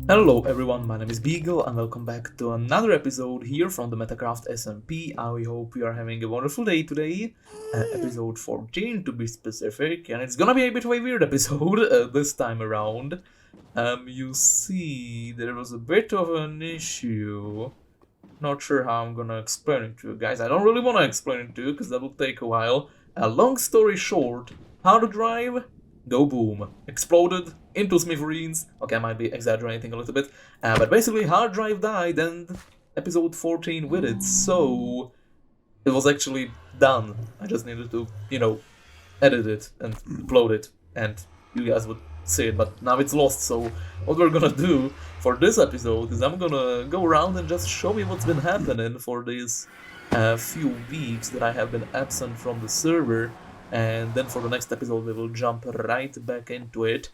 Hello everyone, my name is Bygl and welcome back to another episode here from the Metacraft SMP. I hope you are having a wonderful day today, episode 14 to be specific, and it's gonna be a bit of a weird episode this time around. You see, there was a bit of an issue. Not sure how I'm gonna explain it to you guys. I don't really want to explain it to you because that will take a while. Long story short, hard drive, go boom. Exploded into smithereens. Okay, I might be exaggerating a little bit. But basically, hard drive died and episode 14 with it. So, it was actually done. I just needed to, edit it and upload it. And you guys would see it, but now it's lost. So, what we're gonna do for this episode is I'm gonna go around and just show you what's been happening for these few weeks that I have been absent from the server. And then for the next episode we will jump right back into it.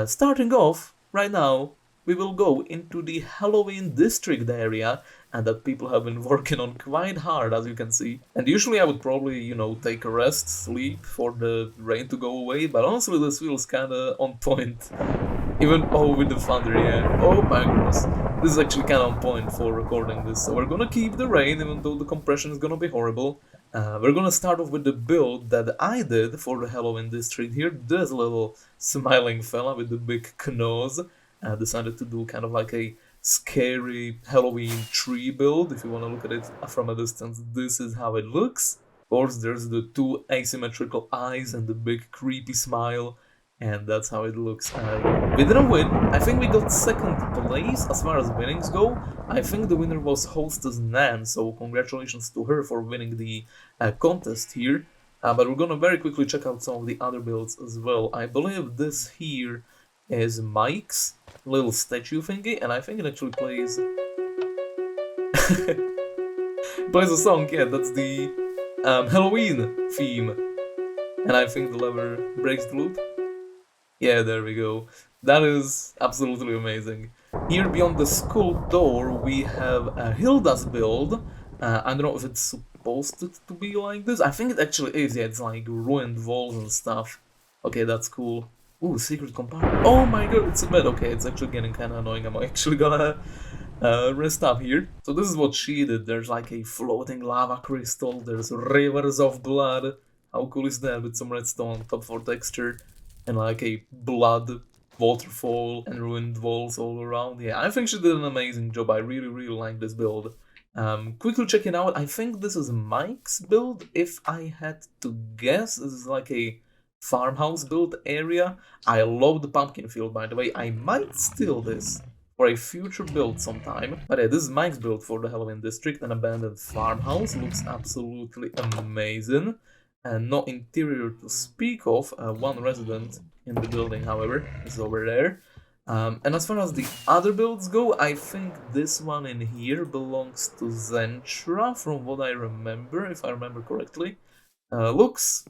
Starting off, right now, we will go into the Halloween district area, and that people have been working on quite hard, as you can see. And usually I would probably, take a rest, sleep, for the rain to go away, but honestly this feels kinda on point. Even, with the thunder, yeah. Oh my goodness. This is actually kinda on point for recording this, so we're gonna keep the rain, even though the compression is gonna be horrible. We're gonna start off with the build that I did for the Halloween district here. This little smiling fella with the big nose decided to do kind of like a scary Halloween tree build. If you want to look at it from a distance, this is how it looks. Of course, there's the two asymmetrical eyes and the big creepy smile, and that's how it looks. We didn't win. I think we got second place as far as winnings go. I think the winner was HostessNan, so congratulations to her for winning the contest here. But we're gonna very quickly check out some of the other builds as well. I believe this here is Mike's little statue thingy, and I think it actually plays plays a song. Yeah, that's the Halloween theme, and I think the lever breaks the loop. Yeah, there we go. That is absolutely amazing. Here beyond the school door we have Hilda's build. I don't know if it's supposed to be like this. I think it actually is. Yeah, it's like ruined walls and stuff. Okay, that's cool. Ooh, secret compartment. Oh my god, it's a bed. Okay, it's actually getting kind of annoying. I'm actually gonna rest up here. So this is what she did. There's like a floating lava crystal. There's rivers of blood. How cool is that? With some redstone on top for texture. And like a blood waterfall and ruined walls all around. Yeah, I think she did an amazing job. I really like this build. Quickly checking out, I think this is Mike's build. If I had to guess, this is like a farmhouse build area. I love the pumpkin field, by the way. I might steal this for a future build sometime. But yeah, this is Mike's build for the Halloween district. An abandoned farmhouse. Looks absolutely amazing. And no interior to speak of. One resident in the building, however, is over there. And as far as the other builds go, I think this one in here belongs to Zentra, from what I remember, if I remember correctly. Looks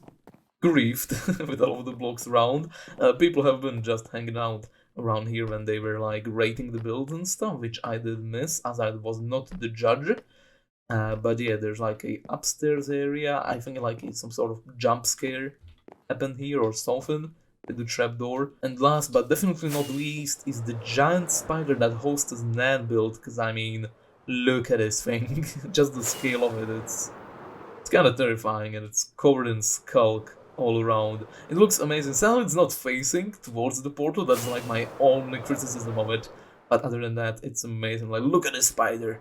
griefed with all of the blocks around. People have been just hanging out around here when they were like rating the builds and stuff, which I did miss as I was not the judge. But yeah, there's like a upstairs area. I think like some sort of jump scare happened here or something with the trapdoor. And last but definitely not least is the giant spider that HostessNan built, because I mean, look at this thing. Just the scale of it, it's kind of terrifying, and it's covered in skulk all around. It looks amazing. Sadly, it's not facing towards the portal. That's like my only criticism of it. But other than that, it's amazing. Like, look at this spider.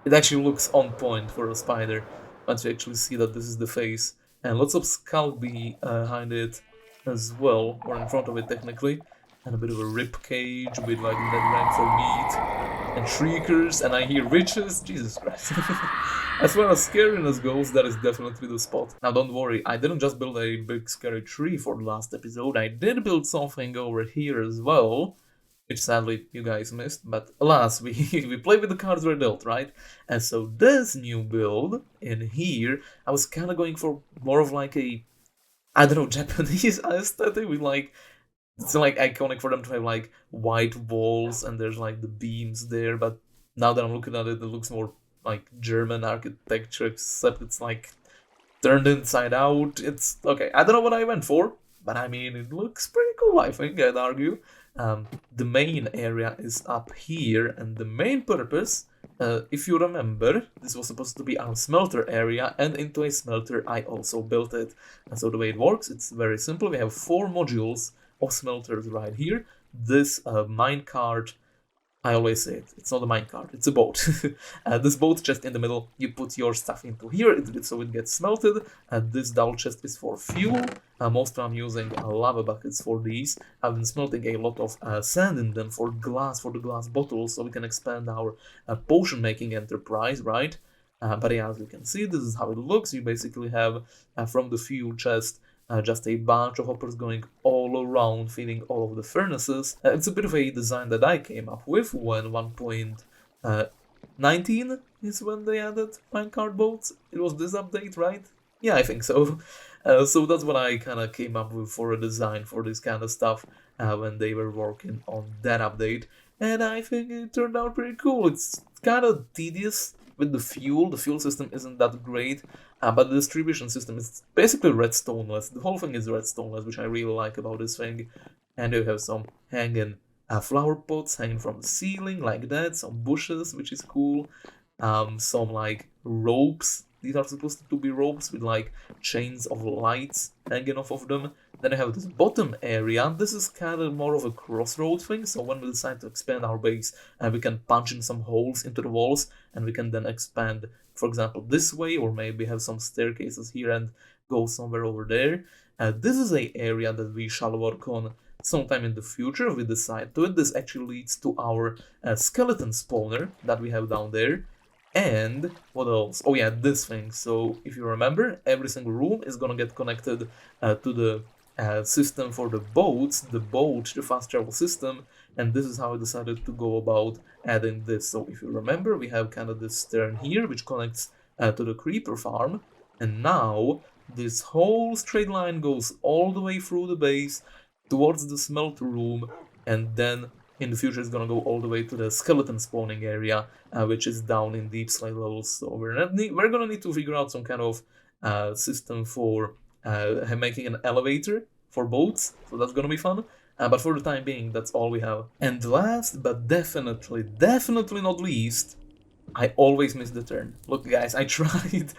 It actually looks on point for a spider once you actually see that this is the face. And lots of skull behind it as well, or in front of it technically. And a bit of a rib cage with like netherrack for meat. And shriekers, and I hear witches. Jesus Christ. As far as scariness goes, that is definitely the spot. Now don't worry, I didn't just build a big scary tree for the last episode. I did build something over here as well, which sadly you guys missed, but alas, we play with the cards we're dealt, right? And so this new build in here, I was kind of going for more of like a, I don't know, Japanese aesthetic with like, it's like iconic for them to have like white walls and there's like the beams there, but now that I'm looking at it, it looks more like German architecture, except it's like turned inside out. It's okay, I don't know what I went for, but I mean, it looks pretty cool, I think, I'd argue. The main area is up here, and the main purpose, if you remember, this was supposed to be our smelter area, and into a smelter I also built it. And so the way it works, it's very simple. We have 4 modules of smelters right here. This minecart, I always say it's not a minecart, it's a boat. This boat chest in the middle, you put your stuff into here, so it gets smelted. This dowel chest is for fuel. Mostly I'm using lava buckets for these. I've been smelting a lot of sand in them for the glass bottles, so we can expand our potion making enterprise, right? But yeah, as you can see, this is how it looks. You basically have from the fuel chest just a bunch of hoppers going all around, feeding all of the furnaces. It's a bit of a design that I came up with when 1.19 is when they added minecart boats. It was this update, right? Yeah, I think so. So that's what I kind of came up with for a design for this kind of stuff when they were working on that update. And I think it turned out pretty cool. It's kind of tedious with the fuel. The fuel system isn't that great. But the distribution system is basically redstoneless. The whole thing is redstoneless, which I really like about this thing. And you have some hanging flower pots hanging from the ceiling like that, some bushes, which is cool. Some like ropes. These are supposed to be ropes with like chains of lights hanging off of them. Then I have this bottom area. This is kind of more of a crossroad thing, so when we decide to expand our base, we can punch in some holes into the walls, and we can then expand, for example, this way, or maybe have some staircases here and go somewhere over there. This is an area that we shall work on sometime in the future if we decide to it. This actually leads to our skeleton spawner that we have down there. And what else? Oh yeah, this thing. So if you remember, every single room is gonna get connected to the system for the boats, the fast travel system, and this is how I decided to go about adding this. So if you remember, we have kind of this stern here, which connects to the creeper farm, and now this whole straight line goes all the way through the base towards the smelter room, and then in the future it's gonna go all the way to the skeleton spawning area, which is down in deep slate levels. So we're gonna need to figure out some kind of system for making an elevator for boats, so that's gonna be fun. But for the time being, that's all we have. And last but definitely not least, I always miss the turn. Look guys, I tried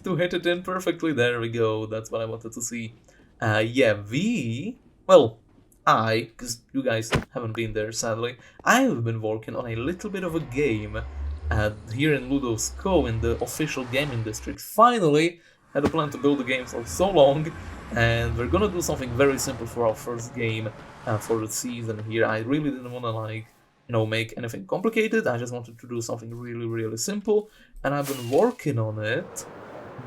to hit it in perfectly. There we go, that's what I wanted to see. Because you guys haven't been there sadly, I have been working on a little bit of a game here in Ludo's Cove, in the official gaming district. Finally, had a plan to build the game for so long, and we're gonna do something very simple for our first game for the season here. I really didn't want to make anything complicated. I just wanted to do something really simple, and I've been working on it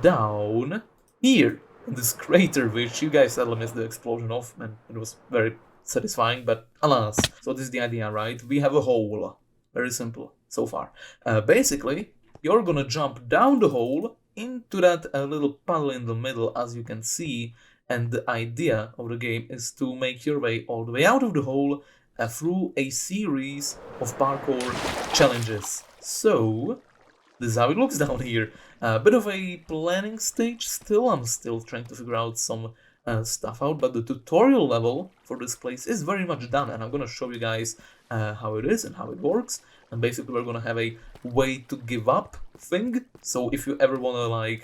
down here in this crater, which you guys sadly missed the explosion of, and it was very satisfying, but alas. So this is the idea, right? We have a hole. Very simple so far. Basically, you're gonna jump down the hole into that little puddle in the middle, as you can see, and the idea of the game is to make your way all the way out of the hole through a series of parkour challenges. So this is how it looks down here. A bit of a planning stage still. I'm still trying to figure out some stuff out, but the tutorial level for this place is very much done, and I'm gonna show you guys how it is and how it works. And basically we're gonna have a way to give up thing. So if you ever wanna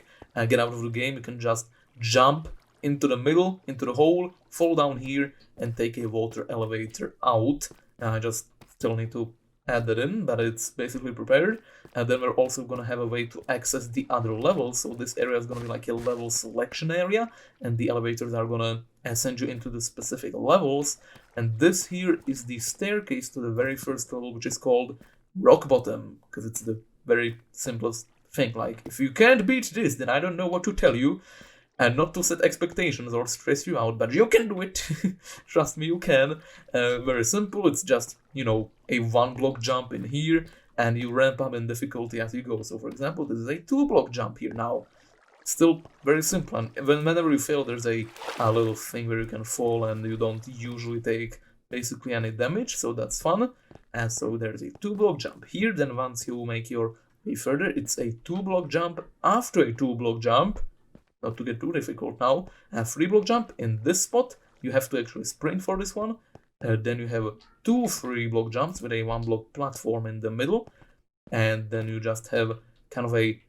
get out of the game, you can just jump into the middle, into the hole, fall down here, and take a water elevator out. I just still need to add that in, but it's basically prepared. And then we're also going to have a way to access the other levels. So this area is going to be like a level selection area, and the elevators are going to send you into the specific levels. And this here is the staircase to the very first level, which is called Rock Bottom, because it's the very simplest thing. Like, if you can't beat this, then I don't know what to tell you. And not to set expectations or stress you out, but you can do it. Trust me, you can. Very simple. It's just, a 1-block jump in here, and you ramp up in difficulty as you go. So, for example, this is a 2-block jump here now. Still very simple. And whenever you fail, there's a little thing where you can fall, and you don't usually take basically any damage. So that's fun. And so there's a 2-block jump here. Then once you make your way further, it's a 2-block jump after a 2-block jump. Not to get too difficult now. A 3-block jump in this spot. You have to actually sprint for this one. Then you have 2 3-block jumps with a 1-block platform in the middle, and then you just have kind of a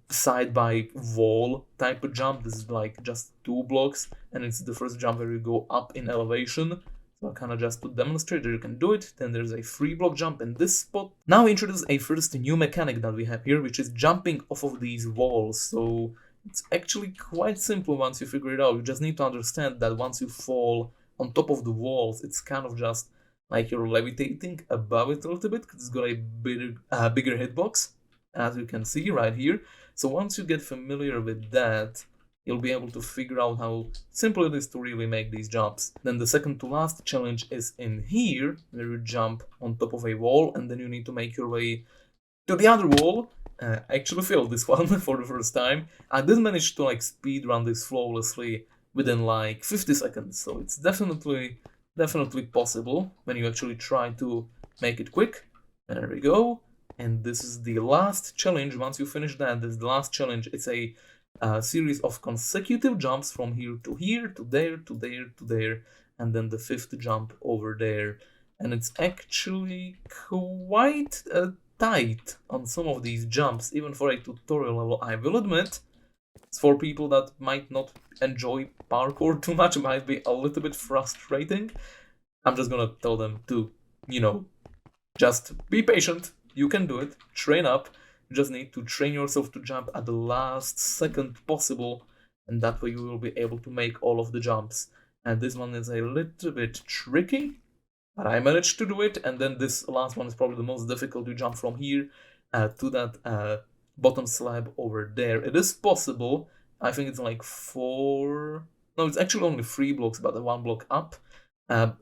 side by wall type of jump. This is like just 2 blocks, and it's the first jump where you go up in elevation. So kind of just to demonstrate that you can do it. Then there's a 3-block jump in this spot. Now we introduce a first new mechanic that we have here, which is jumping off of these walls. So it's actually quite simple once you figure it out. You just need to understand that once you fall on top of the walls, it's kind of just like you're levitating above it a little bit, because it's got a bigger hitbox, as you can see right here. So once you get familiar with that, you'll be able to figure out how simple it is to really make these jumps. Then the second to last challenge is in here, where you jump on top of a wall, and then you need to make your way to the other wall. I actually failed this one for the first time. I did manage to like speed run this flawlessly within like 50 seconds, so it's definitely possible when you actually try to make it quick. There we go. And this is the last challenge. Once you finish that, this is the last challenge. It's a series of consecutive jumps from here to here, to there, to there, to there, and then the 5th jump over there. And it's actually quite tight on some of these jumps, even for a tutorial level, I will admit. It's for people that might not enjoy parkour too much, it might be a little bit frustrating. I'm just gonna tell them to, just be patient. You can do it. Train up. You just need to train yourself to jump at the last second possible, and that way you will be able to make all of the jumps. And this one is a little bit tricky, but I managed to do it. And then this last one is probably the most difficult. You jump from here to that bottom slab over there. It is possible. I think it's like 4... No, it's actually only 3 blocks, but 1 block up.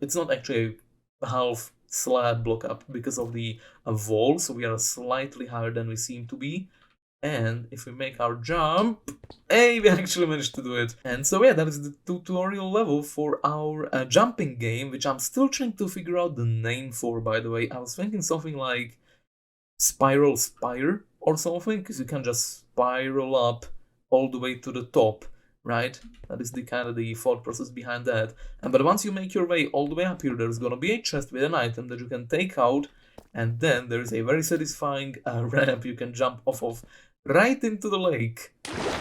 It's not actually a half slab block up because of the wall, so we are slightly higher than we seem to be. And if we make our jump, hey, we actually managed to do it. And so yeah, that is the tutorial level for our jumping game, which I'm still trying to figure out the name for, by the way. I was thinking something like Spyre or something, because you can just spiral up all the way to the top, right? That is the kind of the thought process behind that. But once you make your way all the way up here, there's gonna be a chest with an item that you can take out, and then there's a very satisfying ramp you can jump off of right into the lake,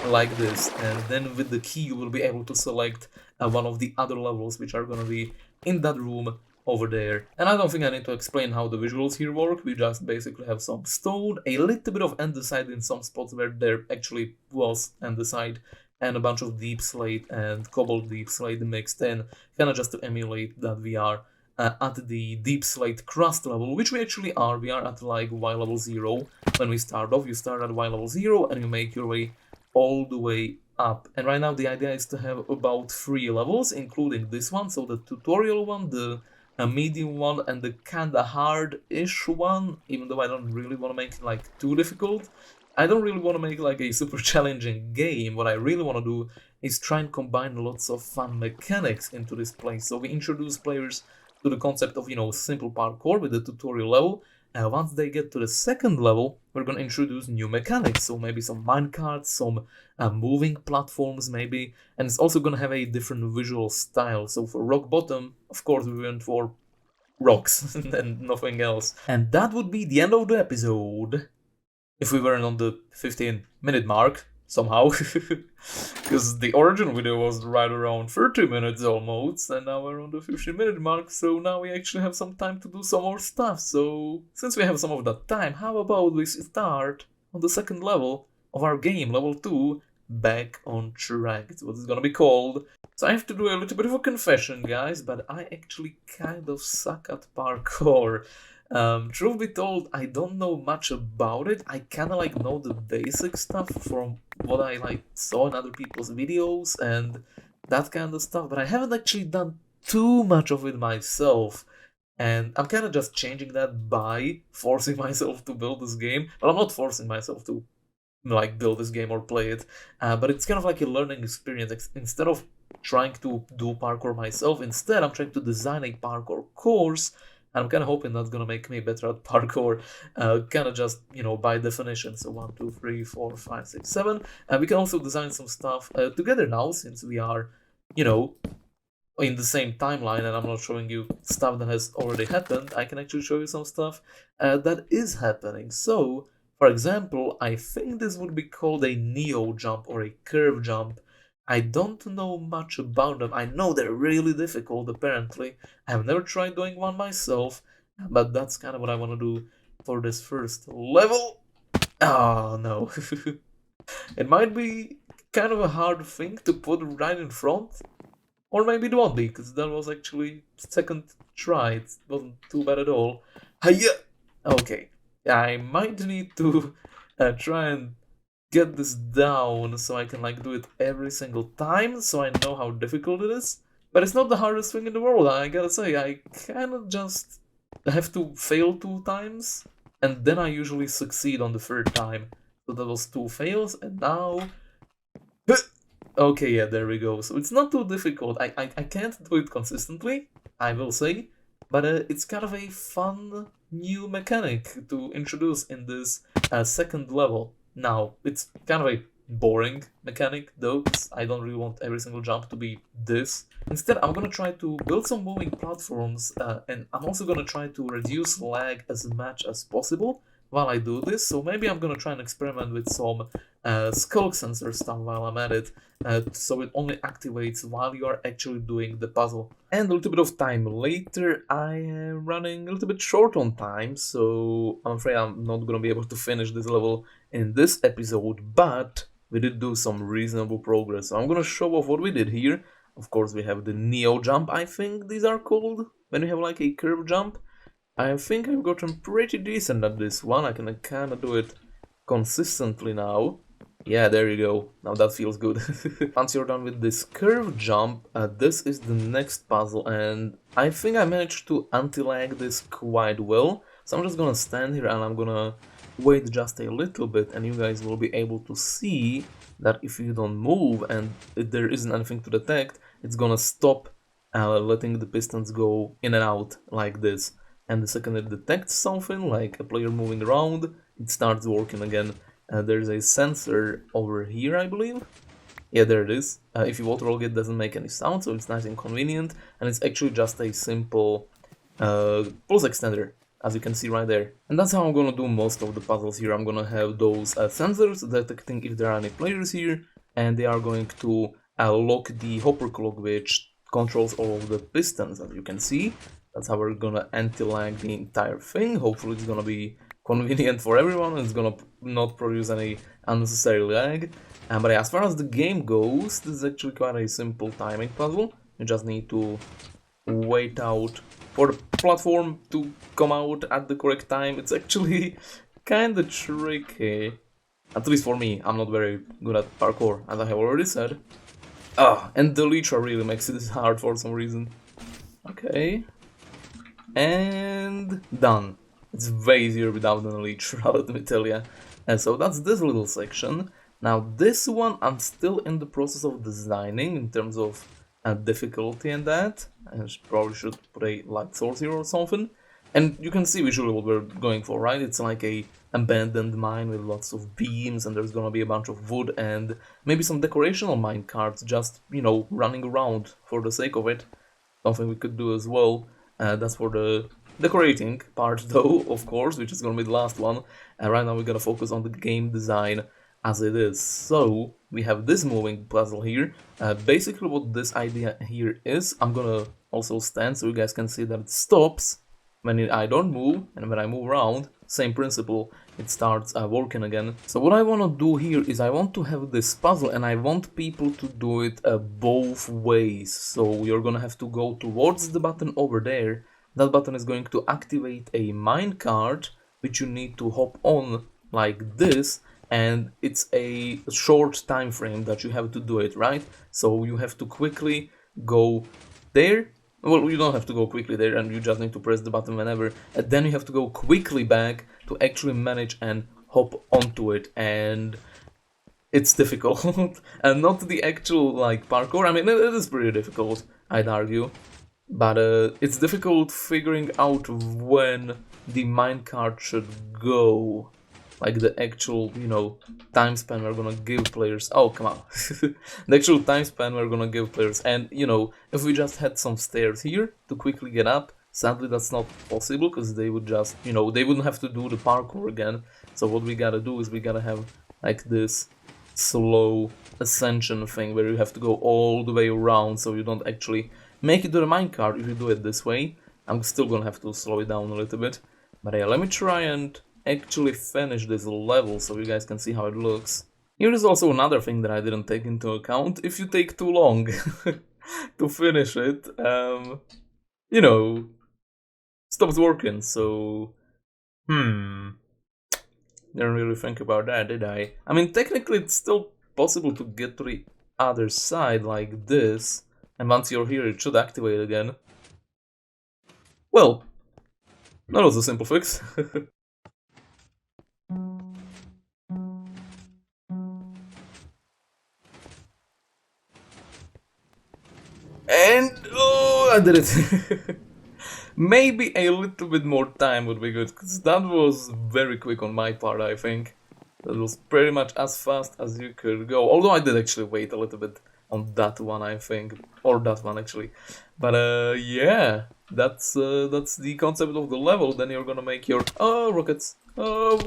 like this. And then with the key you will be able to select one of the other levels, which are gonna be in that room over there. And I don't think I need to explain how the visuals here work. We just basically have some stone, a little bit of andesite in some spots where there actually was andesite, and a bunch of deep slate and cobalt deep slate mixed in, kind of just to emulate that we are at the deep slate crust level, which we actually are. We are at like Y level 0 when we start off. You start at Y level 0 and you make your way all the way up. And right now the idea is to have about 3 levels, including this one, so the tutorial one, the medium one, and the kinda hard-ish one, even though I don't really want to make it like too difficult. I don't really want to make like a super challenging game. What I really want to do is try and combine lots of fun mechanics into this place. So we introduce players to the concept of, simple parkour with the tutorial level. Once they get to the second level, we're going to introduce new mechanics. So maybe some minecarts, some moving platforms maybe. And it's also going to have a different visual style. So for rock bottom, of course, we went for rocks and nothing else. And that would be the end of the episode. If we weren't on the 15-minute mark, somehow. Because the original video was right around 30 minutes almost, and now we're on the 15-minute mark, so now we actually have some time to do some more stuff. So, since we have some of that time, how about we start on the second level of our game, level 2, Back on Track. It's what it's gonna be called. So I have to do a little bit of a confession, guys, but I actually kind of suck at parkour. Truth be told, I don't know much about it. I kinda know the basic stuff from what I saw in other people's videos and that kind of stuff, but I haven't actually done too much of it myself. And I'm kinda just changing that by forcing myself to build this game. Well, I'm not forcing myself to build this game or play it, but it's kind of like a learning experience. Instead of trying to do parkour myself, instead I'm trying to design a parkour course. And I'm kind of hoping that's going to make me better at parkour, kind of just, by definition. So 1, 2, 3, 4, 5, 6, 7. And we can also design some stuff together now, since we are, in the same timeline, and I'm not showing you stuff that has already happened, I can actually show you some stuff that is happening. So, for example, I think this would be called a neo jump or a curve jump. I don't know much about them. I know they're really difficult, apparently. I've never tried doing one myself, but that's kind of what I want to do for this first level. Oh no. It might be kind of a hard thing to put right in front, or maybe it won't be, because that was actually second try. It wasn't too bad at all. Hiya! Okay, I might need to try and get this down so I can like do it every single time, so I know how difficult it is. But it's not the hardest thing in the world, I gotta say. I kind of just have to fail 2 times, and then I usually succeed on the third time. So that was 2 fails, and now... Okay, yeah, there we go. So it's not too difficult. I can't do it consistently, I will say, but it's kind of a fun new mechanic to introduce in this second level. Now, it's kind of a boring mechanic though, because I don't really want every single jump to be this. Instead, I'm gonna try to build some moving platforms, and I'm also gonna try to reduce lag as much as possible while I do this. So maybe I'm gonna try and experiment with some skulk sensor stuff while I'm at it, so it only activates while you are actually doing the puzzle. And a little bit of time later, I am running a little bit short on time, so I'm afraid I'm not gonna be able to finish this level in this episode, but we did do some reasonable progress. So I'm gonna show off what we did here. Of course, we have the Neo jump, I think these are called, when you have like a curve jump. I think I've gotten pretty decent at this one. I can kind of do it consistently now. Yeah, there you go. Now that feels good. Once you're done with this curve jump, this is the next puzzle, and I think I managed to anti-lag this quite well. So I'm just gonna stand here and I'm gonna wait just a little bit, and you guys will be able to see that if you don't move and if there isn't anything to detect, it's gonna stop letting the pistons go in and out like this. And the second it detects something, like a player moving around, it starts working again. There's a sensor over here, I believe. Yeah, there it is. If you waterlog it, doesn't make any sound, so it's nice and convenient. And it's actually just a simple pulse extender, as you can see right there. And that's how I'm gonna do most of the puzzles here. I'm gonna have those sensors detecting if there are any players here, and they are going to lock the hopper clock, which controls all of the pistons, as you can see. That's how we're gonna anti-lag the entire thing. Hopefully it's gonna be convenient for everyone, it's gonna not produce any unnecessary lag. But as far as the game goes, this is actually quite a simple timing puzzle. You just need to wait out for the platform to come out at the correct time. It's actually kinda tricky. At least for me, I'm not very good at parkour, as I have already said. And the Elytra really makes it hard for some reason. Okay. And done. It's way easier without an Elytra, let me tell ya. And so that's this little section. Now this one I'm still in the process of designing in terms of difficulty and that. I probably should put a light source here or something. And you can see visually what we're going for, right? It's like a abandoned mine with lots of beams, and there's gonna be a bunch of wood and maybe some decorational mine carts just, you know, running around for the sake of it. Something we could do as well. That's for the decorating part though, of course, which is gonna be the last one. Right now we're gonna focus on the game design as it is. So we have this moving puzzle here. Basically what this idea here is, I'm gonna also stand so you guys can see that it stops when I don't move, and when I move around, same principle, it starts working again. So what I want to do here is I want to have this puzzle, and I want people to do it both ways. So you're gonna have to go towards the button over there. That button is going to activate a minecart, which you need to hop on like this, and it's a short time frame that you have to do it, right? So you have to quickly go there. Well, you don't have to go quickly there, and you just need to press the button whenever, and then you have to go quickly back to actually manage and hop onto it, and it's difficult. And not the actual, like, parkour. I mean, it is pretty difficult, I'd argue, but it's difficult figuring out when the minecart should go. like the actual, you know, time span we're gonna give players. Oh, come on. The actual time span we're gonna give players. And, you know, if we just had some stairs here to quickly get up, sadly that's not possible because they would just, you know, they wouldn't have to do the parkour again. So what we gotta do is we gotta have like this slow ascension thing where you have to go all the way around so you don't actually make it to the minecart if you do it this way. I'm still gonna have to slow it down a little bit. But yeah, let me try and actually finish this level so you guys can see how it looks. Here is also another thing that I didn't take into account. If you take too long to finish it, you know, stops working, so... Didn't really think about that, did I? I mean, technically it's still possible to get to the other side like this, and once you're here it should activate again. Well, that was a simple fix. And oh, I did it. Maybe a little bit more time would be good, because that was very quick on my part, I think. That was pretty much as fast as you could go. Although I did actually wait a little bit on that one, I think. Or that one, actually. But yeah, that's the concept of the level. Then you're gonna make your... Oh, rockets. Oh,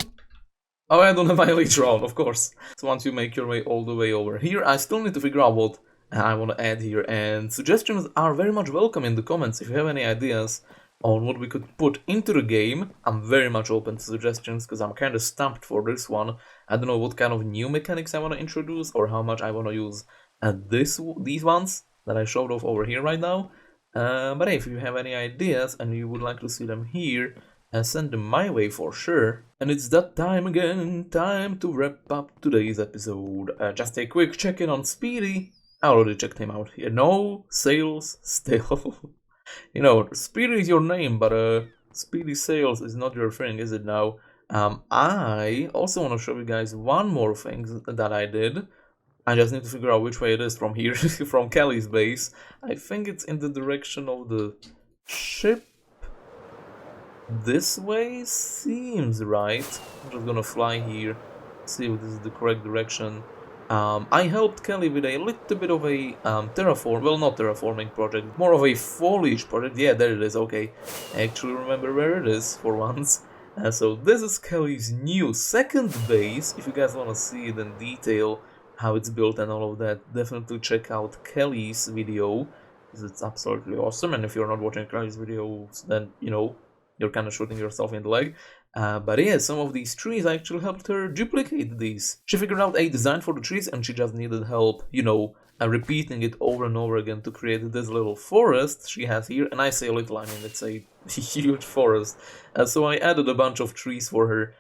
I don't have my elytra on, of course. So once you make your way all the way over here, I still need to figure out what I want to add here, and suggestions are very much welcome in the comments. If you have any ideas on what we could put into the game, I'm very much open to suggestions, because I'm kind of stumped for this one. I don't know what kind of new mechanics I want to introduce, or how much I want to use these ones that I showed off over here right now. But hey, if you have any ideas and you would like to see them here, send them my way for sure. And it's that time again, time to wrap up today's episode. Just a quick check-in on Speedy. I already checked him out here. No sales still. You know, Speedy is your name, but Speedy sales is not your thing, is it now? I also want to show you guys one more thing that I did. I just need to figure out which way it is from here, from Callie's base. I think it's in the direction of the ship. This way seems right. I'm just gonna fly here, see if this is the correct direction. I helped Callie with a little bit of a not terraforming project, more of a foliage project. Yeah, there it is, okay. I actually remember where it is for once. So this is Callie's new second base. If you guys want to see it in detail, how it's built and all of that, definitely check out Callie's video, because it's absolutely awesome. And if you're not watching Callie's videos, then, you know, you're kind of shooting yourself in the leg. But yeah, some of these trees I actually helped her duplicate these. She figured out a design for the trees and she just needed help, you know, repeating it over and over again to create this little forest she has here. And I say little, I mean it's a huge forest. So I added a bunch of trees for her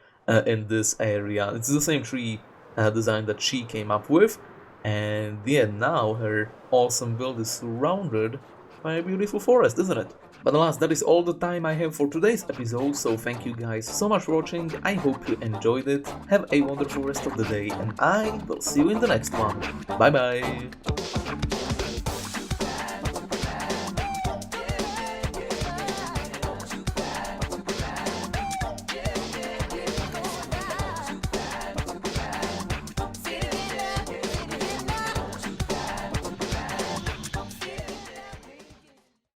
in this area. It's the same tree design that she came up with. And yeah, now her awesome build is surrounded by a beautiful forest, isn't it? But alas, that is all the time I have for today's episode, so thank you guys so much for watching. I hope you enjoyed it. Have a wonderful rest of the day, and I will see you in the next one. Bye bye!